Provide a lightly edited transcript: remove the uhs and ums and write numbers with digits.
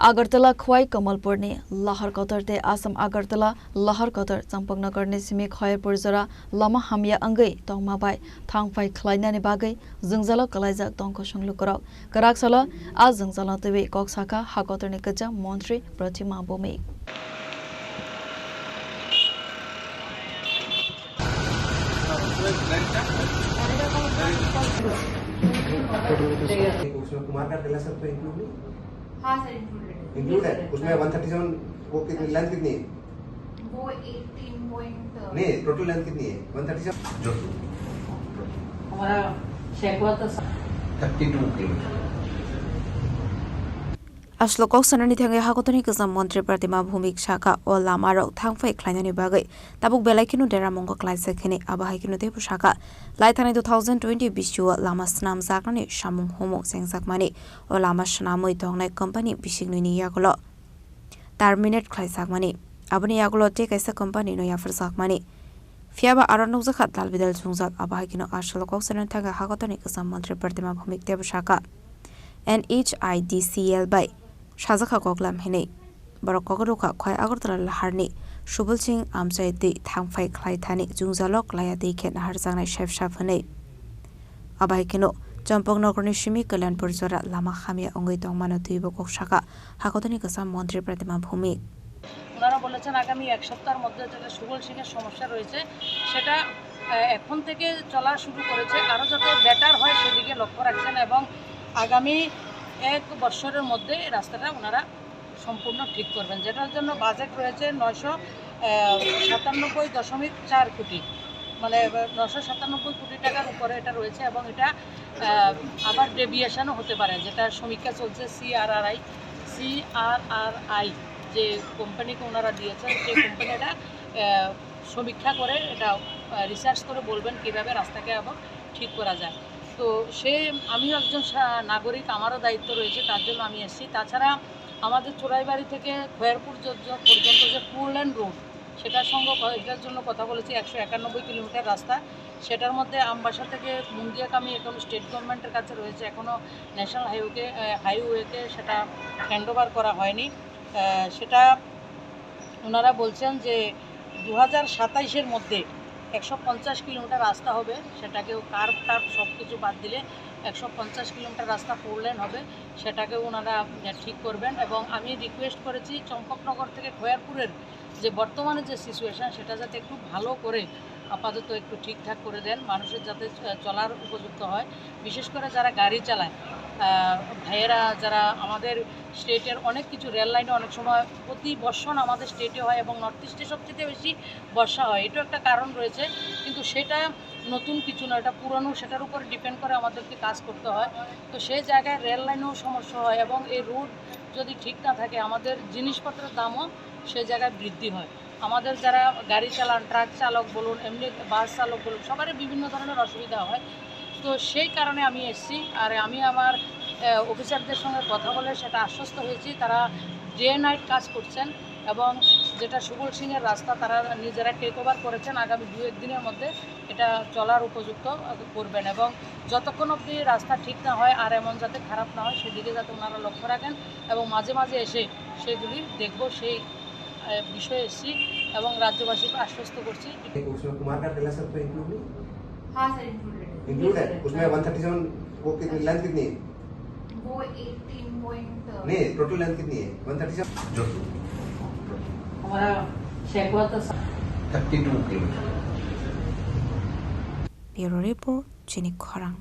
Agartala Khwai Kamalpur ni Lahar Qatar te Assam Agartala Lahar Qatar Champaknagar ni Simi Khwai Purzara Lama Hamya Angai Tongma Bai Thangphai Khlaina ni Bagai Zungzala Kalaijak Tongko Songlu Korok Karak Sala A Zungzala Tewe Kok Saka Hakotar ni Kaja Montri Pratima Bome Kumar का Taylor सब include नहीं? हाँ sir include है उसमें 137 वो कितनी length कितनी है? वो 18 नहीं टोटल लेंथ कितनी है? 137 जो हमारा शेकवा तो 32 kilometre Aslokok sanani thangai hakotoni kasam Montri Pratima Bhumik Shaka o lamaro thangphai khlainani bagai tabuk belaikinu dera mongko klaisa khene abahaikinu debu shaka laithani 2020 bishu lama snam zakani shamung homo sengsakmani o lama shnamoi dongnai company bishigni yagolo terminate khlaisakmani abani yagolo te kaisa company no yafar sakmani fiaba aronok zakhat dalbidal jungzak abahaikinu aslokok sanani thangai hakotoni kasam Montri Pratima Bhumik debu shaka NHIDCL by Shazaka Goglam Hene, Barakoruka, Kwai Agartala Laharni, Shubal Singh Amjay de Thangphai Klaitani, Zungzalok Laya de Ken Harzana Chef Shafane. Abaikino, Champaknagar Shimi Kalan Purzara, Lama Hamya Ongai Tongmana Tuibo Shaka, Hakotani Kasam Montri Pratima Bhumik. ওনারা বলেছেন আগামী এক সপ্তাহের মধ্যে যেটা সুবল সিংয়ের সমস্যা রয়েছে সেটা এখন থেকে চলা শুরু করেছে আরো যাতে বেটার হয় সেদিকে লক্ষ্য রাখছেন এবং আগামী এক বছরের মধ্যে রাস্তাটা ওনারা সম্পূর্ণ ঠিক করবেন যেটার জন্য বাজেট রয়েছে 997.4 কোটি মানে 997 কোটি টাকার উপরে এটা রয়েছে এবং এটা আবার ডেভিয়েশনও হতে পারে যেটা সমীক্ষা চলছে সিআরআরআই যে কোম্পানিকে ওনারা দিয়েছেন সেই কোম্পানিটা সমীক্ষা করে এটা রিসার্চ করে বলবেন কীভাবে রাস্তাকে আবার ঠিক করা যায় তো আমিও একজন নাগরিক আমারও দায়িত্ব রয়েছে তার জন্য আমি এসেছি তাছাড়া আমাদের চোরাইবাড়ি থেকে খয়েরপুর পর্যন্ত যে পুরলেন রোড সেটার সঙ্গে এটার জন্য কথা বলেছি 191 কিলোমিটার রাস্তা সেটার মধ্যে আমবাসা থেকে মুন্দিয়াকামি এখন স্টেট গভর্নমেন্টের কাছে রয়েছে এখনও ন্যাশনাল হাইওয়েতে সেটা হ্যান্ডওভার করা হয়নি সেটা ওনারা বলছেন যে 2027-এর মধ্যে 150 কিলোমিটার রাস্তা হবে সেটাকেও কার্ভ সব কিছু বাদ দিলে 150 কিলোমিটার রাস্তা 4 লেন হবে সেটাকেও ওনারা ঠিক করবেন এবং আমি রিকোয়েস্ট করেছি চম্পকনগর থেকে খয়েরপুরের যে বর্তমানে যে সিচুয়েশন সেটা যাতে একটু ভালো করে আপাতত একটু ঠিকঠাক করে দেন মানুষের যাতে চলার উপযুক্ত হয় বিশেষ করে যারা গাড়ি চালায় ভাইয়েরা যারা আমাদের স্টেটের অনেক কিছু রেল লাইনে অনেক সময় প্রতি বর্ষণ আমাদের স্টেটে হয় এবং নর্থ ইস্টে সবচেয়ে বেশি বর্ষা হয় এটাও একটা কারণ রয়েছে কিন্তু সেটা নতুন কিছু না এটা পুরনো সেটার উপর ডিপেন্ড করে আমাদেরকে কাজ করতে হয় তো সেই জায়গায় রেল লাইনেও সমস্যা হয় এবং এই রোড যদি ঠিক না থাকে আমাদের জিনিসপত্রের দামও সেই জায়গায় বৃদ্ধি হয় আমাদের যারা গাড়ি চালান ট্রাক চালক বলুন এমনি বাস চালক বলুন সবারই বিভিন্ন ধরনের অসুবিধা হয় তো সেই কারণে আমি এসেছি আর আমি আমার অফিসারদের সঙ্গে কথা বলে সেটা আশ্বস্ত হয়েছি তারা ডে নাইট কাজ করছেন এবং যেটা সুবল সিংয়ের রাস্তা তারা নিজেরা টেক ওভার করেছেন আগামী 2-1 দিনের মধ্যে এটা চলার উপযুক্ত করবেন এবং যতক্ষণ অবধি রাস্তা ঠিক না হয় আর এমন যাতে খারাপ না হয় সেদিকে যাতে ওনারা লক্ষ্য রাখেন এবং মাঝে মাঝে এসে সেগুলি দেখব সেই বিষয়ে এসেছি এবং রাজ্যবাসীকে আশ্বস্ত করছি कुमार का टेलर सब इंक्लूड नहीं? हाँ सर इंक्लूड है उसमें 137 वो कितनी लेंथ कितनी है? वो 18 नहीं टोटल लेंथ कितनी है? 137 जो हमारा शेकवा तो 32 kilometre Bureau Report, Chinik Khorang.